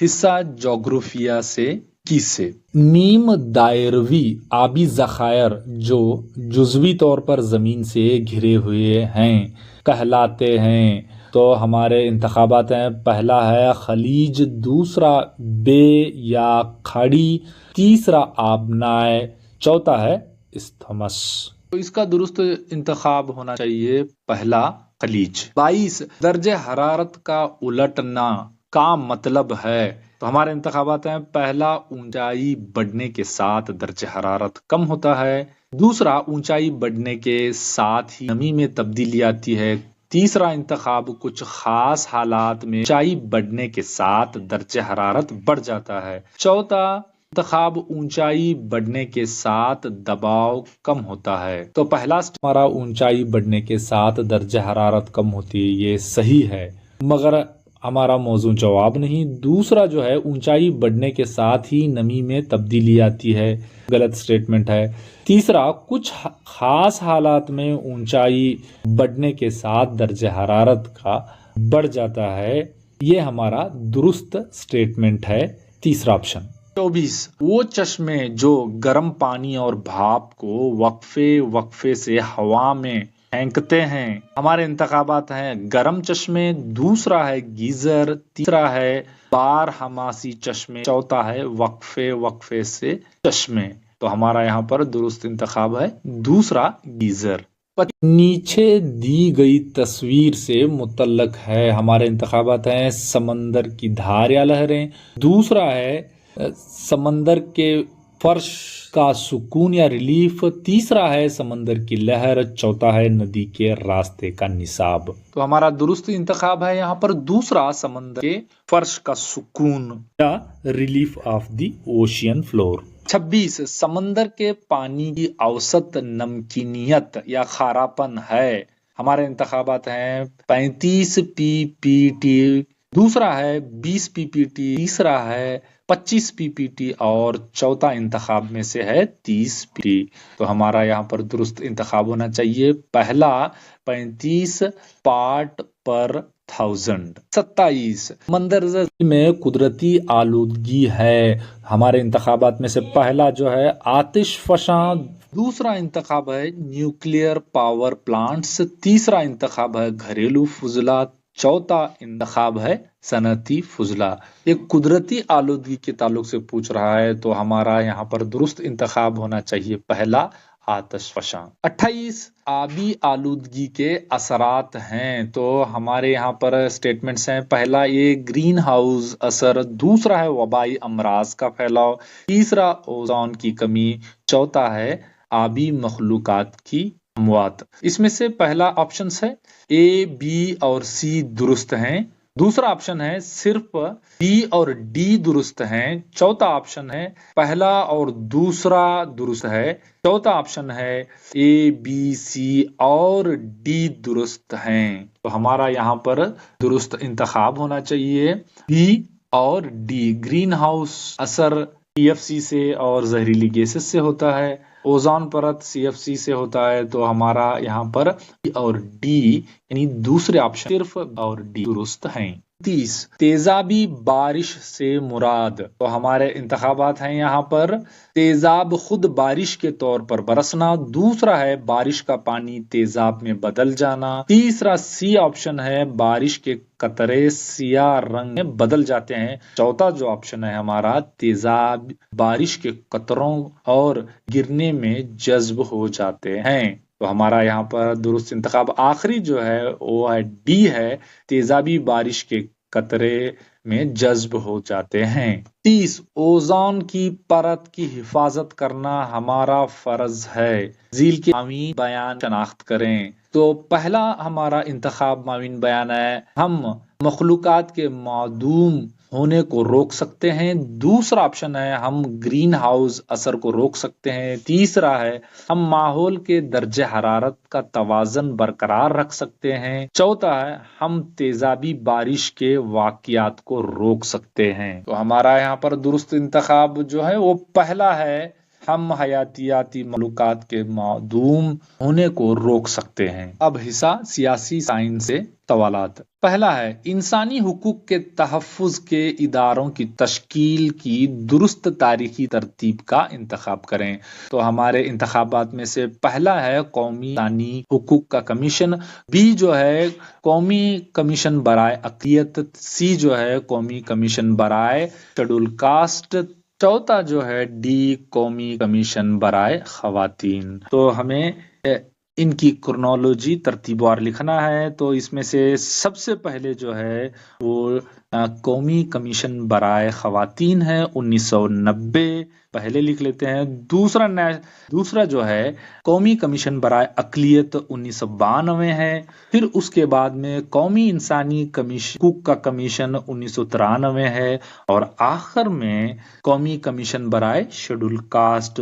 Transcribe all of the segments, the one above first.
حصہ جغرافیہ سے کس سے؟ نیم دائروی آبی ذخائر جو جزوی طور پر زمین سے گھرے ہوئے ہیں کہلاتے ہیں۔ تو ہمارے انتخابات ہیں، پہلا ہے خلیج، دوسرا بے یا کھڑی، تیسرا آبنائے، چوتھا ہے استھمس۔ تو اس کا درست انتخاب ہونا چاہیے پہلا خلیج۔ 22 درجہ حرارت کا الٹنا کا مطلب ہے۔ تو ہمارے انتخابات ہیں، پہلا اونچائی بڑھنے کے ساتھ درجہ حرارت کم ہوتا ہے، دوسرا اونچائی بڑھنے کے ساتھ ہی نمی میں تبدیلی آتی ہے، تیسرا انتخاب کچھ خاص حالات میں اونچائی بڑھنے کے ساتھ درجہ حرارت بڑھ جاتا ہے، چوتھا انتخاب اونچائی بڑھنے کے ساتھ دباؤ کم ہوتا ہے۔ تو پہلا ہمارا اونچائی بڑھنے کے ساتھ درجہ حرارت کم ہوتی ہے، یہ صحیح ہے، مگر ہمارا موضوع جواب نہیں۔ دوسرا جو ہے اونچائی بڑھنے کے ساتھ ہی نمی میں تبدیلی آتی ہے، غلط سٹیٹمنٹ ہے۔ تیسرا کچھ خاص حالات میں اونچائی بڑھنے کے ساتھ درجہ حرارت کا بڑھ جاتا ہے، یہ ہمارا درست سٹیٹمنٹ ہے، تیسرا آپشن۔ 24 وہ چشمے جو گرم پانی اور بھاپ کو وقفے سے ہوا میں پھینکتے ہیں۔ ہمارے انتخابات ہیں، گرم چشمے، دوسرا ہے گیزر، تیسرا ہے بارہماسی چشمے، چوتھا ہے وقفے سے چشمے۔ تو ہمارا یہاں پر درست انتخاب ہے دوسرا گیزر۔ نیچے دی گئی تصویر سے متعلق ہے، ہمارے انتخابات ہیں، سمندر کی دھار یا لہریں، دوسرا ہے سمندر کے فرش کا سکون یا ریلیف، تیسرا ہے سمندر کی لہر، چوتھا ہے ندی کے راستے کا نصاب۔ تو ہمارا درست انتخاب ہے یہاں پر دوسرا، سمندر کے فرش کا سکون یا relief of the ocean floor. 26 سمندر کے پانی کی اوسط نمکینیت یا کھاراپن ہے۔ ہمارے انتخابات ہیں، 35 پی پی ٹی، دوسرا ہے 20 پی پی ٹی، تیسرا ہے 25 پی پی ٹی اور چوتھا انتخاب میں سے ہے 30 پی ٹی۔ تو ہمارا یہاں پر درست انتخاب ہونا چاہیے پہلا 35 پارٹ پر 1000۔ 27 مندرجہ میں قدرتی آلودگی ہے، ہمارے انتخابات میں سے پہلا جو ہے آتش فشاں، دوسرا انتخاب ہے نیوکلیئر پاور پلانٹس، تیسرا انتخاب ہے گھریلو فضلہ، چوتھا انتخاب ہے صنعتی فضلہ۔ یہ قدرتی آلودگی کے تعلق سے پوچھ رہا ہے، تو ہمارا یہاں پر درست انتخاب ہونا چاہیے پہلا آتش فشاں۔ 28 آبی آلودگی کے اثرات ہیں، تو ہمارے یہاں پر سٹیٹمنٹس ہیں، پہلا یہ گرین ہاؤس اثر، دوسرا ہے وبائی امراض کا پھیلاؤ، تیسرا اوزون کی کمی، چوتھا ہے آبی مخلوقات کی اموات۔ اس میں سے پہلا آپشنز ہے اے، بی اور سی درست ہیں، دوسرا آپشن ہے صرف بی اور ڈی درست ہیں، چوتھا آپشن ہے پہلا اور دوسرا درست ہے، چوتھا آپشن ہے اے، بی، سی اور ڈی درست ہیں۔ تو ہمارا یہاں پر درست انتخاب ہونا چاہیے بی اور ڈی۔ گرین ہاؤس اثر ٹی ایف سی سے اور زہریلی گیسز سے ہوتا ہے، اوزون پرت سی ایف سی سے ہوتا ہے، تو ہمارا یہاں پر اور ڈی یعنی دوسرے آپشن صرف اور ڈی درست ہیں۔ 30 تیزابی بارش سے مراد، تو ہمارے انتخابات ہیں یہاں پر تیزاب خود بارش کے طور پر برسنا، دوسرا ہے بارش کا پانی تیزاب میں بدل جانا، تیسرا سی آپشن ہے بارش کے قطرے سیاہ رنگ میں بدل جاتے ہیں، چوتھا جو آپشن ہے ہمارا تیزاب بارش کے قطروں اور گرنے میں جذب ہو جاتے ہیں۔ تو ہمارا یہاں پر درست انتخاب آخری جو ہے وہ ہے ڈی ہے، تیزابی بارش کے قطرے میں جذب ہو جاتے ہیں۔ 30 اوزون کی پرت کی حفاظت کرنا ہمارا فرض ہے، ذیل کے معاون بیان شناخت کریں۔ تو پہلا ہمارا انتخاب معاون بیان ہے، ہم مخلوقات کے معدوم ہونے کو روک سکتے ہیں، دوسرا آپشن ہے ہم گرین ہاؤس اثر کو روک سکتے ہیں، تیسرا ہے ہم ماحول کے درجہ حرارت کا توازن برقرار رکھ سکتے ہیں، چوتھا ہے ہم تیزابی بارش کے واقعات کو روک سکتے ہیں۔ تو ہمارا یہاں پر درست انتخاب جو ہے وہ پہلا ہے ہم حیاتیاتی مخلوقات کے معدوم ہونے کو روک سکتے ہیں۔ اب حصہ سیاسی سائنس سے سوالات۔ پہلا ہے انسانی حقوق کے تحفظ کے اداروں کی تشکیل کی درست تاریخی ترتیب کا انتخاب کریں۔ تو ہمارے انتخابات میں سے پہلا ہے قومی انسانی حقوق کا کمیشن، بی جو ہے قومی کمیشن برائے اقلیت، سی جو ہے قومی کمیشن برائے شیڈول کاسٹ، چوتھا جو ہے ڈی قومی کمیشن برائے خواتین۔ تو ہمیں ان کی کرونالوجی ترتیب وار لکھنا ہے۔ تو اس میں سے سب سے پہلے جو ہے وہ قومی کمیشن برائے خواتین ہے 1990، پہلے لکھ لیتے ہیں۔ دوسرا جو ہے قومی کمیشن برائے اقلیت 1992 ہے۔ پھر اس کے بعد میں قومی انسانی حقوق کا کمیشن 1993 ہے، اور آخر میں قومی کمیشن برائے شیڈول کاسٹ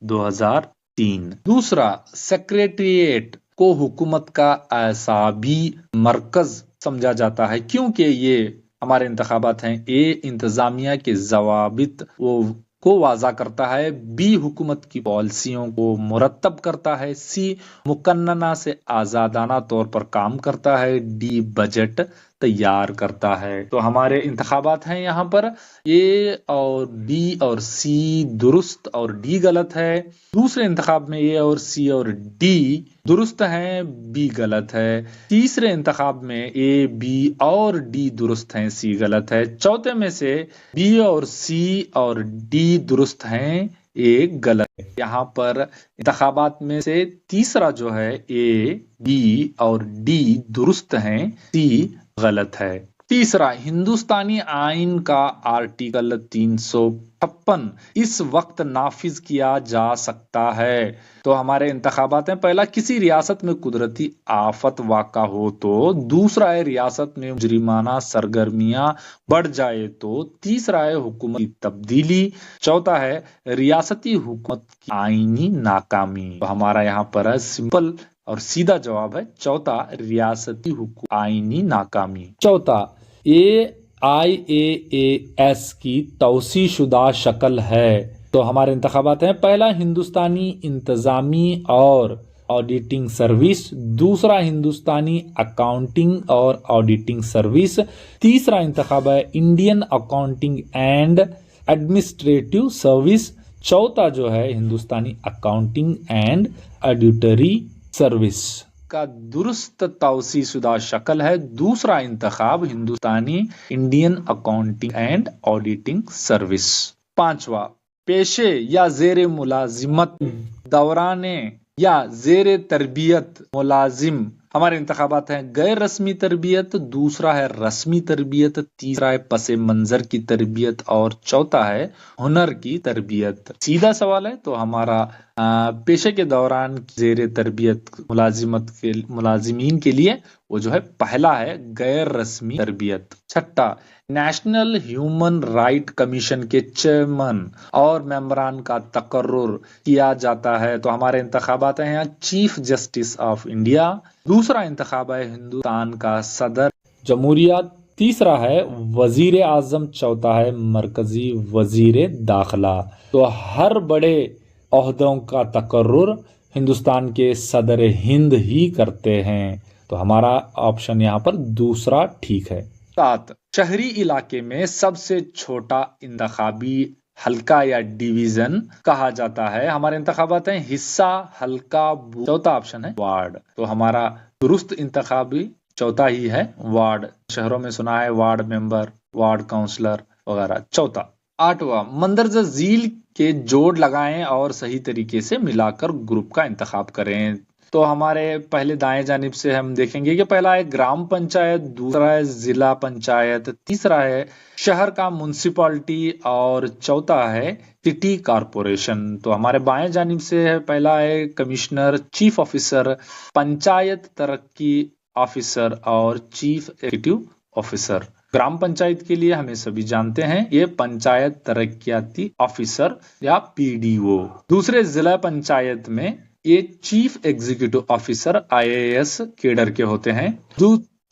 2003۔ دوسرا، سیکریٹریٹ کو حکومت کا اعصابی مرکز سمجھا جاتا ہے کیونکہ یہ ہمارے انتخابات ہیں۔ اے انتظامیہ کے ضوابط کو واضح کرتا ہے، بی حکومت کی پالیسیوں کو مرتب کرتا ہے، سی مقننہ سے آزادانہ طور پر کام کرتا ہے، ڈی بجٹ تیار کرتا ہے۔ تو ہمارے انتخابات ہیں یہاں پر اے اور بی اور سی درست اور ڈی غلط ہے۔ دوسرے انتخاب میں اے اور سی اور ڈی درست ہیں، بی غلط ہے۔ تیسرے انتخاب میں اے بی اور ڈی درست ہیں، سی غلط ہے۔ چوتھے میں سے بی اور سی اور ڈی درست ہیں، اے غلط ہے۔ یہاں پر انتخابات میں سے تیسرا جو ہے اے بی اور ڈی درست ہیں، سی غلط ہے۔ تیسرا، ہندوستانی آئین کا آرٹیکل 356 اس وقت نافذ کیا جا سکتا ہے۔ تو ہمارے انتخابات ہیں، پہلا کسی ریاست میں قدرتی آفت واقع ہو تو، دوسرا ہے ریاست میں مجرمانہ سرگرمیاں بڑھ جائے تو، تیسرا ہے حکومت کی تبدیلی، چوتھا ہے ریاستی حکومت کی آئینی ناکامی۔ تو ہمارا یہاں پر ہے سمپل اور سیدھا جواب ہے چوتھا، ریاستی حکومت آئینی ناکامی۔ چوتھا، AIAAS کی توسیع شدہ شکل ہے۔ تو ہمارے انتخابات ہیں، پہلا ہندوستانی انتظامی اور آڈیٹنگ سروس، دوسرا ہندوستانی اکاؤنٹنگ اور آڈیٹنگ سروس، تیسرا انتخاب ہے Indian accounting and administrative service, چوتھا جو ہے ہندوستانی اکاؤنٹنگ اینڈ آڈیٹری سروس۔ کا درست توسیع شدہ شکل ہے دوسرا انتخاب ہندوستانی Indian accounting and auditing service. پانچواں، پیشے یا زیر ملازمت دوران یا زیر تربیت ملازم۔ ہمارے انتخابات ہیں، غیر رسمی تربیت، دوسرا ہے رسمی تربیت، تیسرا ہے پس منظر کی تربیت، اور چوتھا ہے ہنر کی تربیت۔ سیدھا سوال ہے، تو ہمارا پیشے کے دوران زیر تربیت ملازمین کے لیے وہ جو ہے پہلا ہے غیر رسمی تربیت۔ چھٹا، نیشنل ہیومن رائٹ کمیشن کے چیئرمین اور ممبران کا تقرر کیا جاتا ہے۔ تو ہمارے انتخابات ہیں یہاں چیف جسٹس آف انڈیا، دوسرا انتخاب ہے ہندوستان کا صدر جمہوریہ، تیسرا ہے وزیر اعظم، چوتھا ہے مرکزی وزیر داخلہ۔ تو ہر بڑے عہدوں کا تقرر ہندوستان کے صدر ہند ہی کرتے ہیں۔ تو ہمارا آپشن یہاں پر دوسرا ٹھیک ہے۔ 7، شہری علاقے میں سب سے چھوٹا انتخابی حلقہ یا ڈویژن کہا جاتا ہے۔ ہمارے انتخابات ہیں، حصہ، حلقہ، چوتھا آپشن ہے وارڈ۔ تو ہمارا درست انتخابی چوتھا ہی ہے، وارڈ۔ شہروں میں سنا ہے وارڈ ممبر، وارڈ کاؤنسلر وغیرہ، چوتھا۔ 8واں، مندرجہ ذیل کے جوڑ لگائیں اور صحیح طریقے سے ملا کر گروپ کا انتخاب کریں۔ تو ہمارے پہلے دائیں جانب سے ہم دیکھیں گے کہ پہلا ہے گرام پنچایت، دوسرا ہے ضلع پنچایت، تیسرا ہے شہر کا میونسپلٹی، اور چوتھا ہے سٹی کارپوریشن۔ تو ہمارے بائیں جانب سے ہے، پہلا ہے کمشنر، چیف آفیسر، پنچایت ترقی آفیسر اور chief executive officer. Gram panchayat کے لیے ہمیں سبھی جانتے ہیں یہ پنچایت ترقیاتی آفیسر یا PDO۔ دوسرے ضلع پنچایت میں یہ chief executive officer IAS cadre کے ہوتے ہیں۔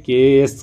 KS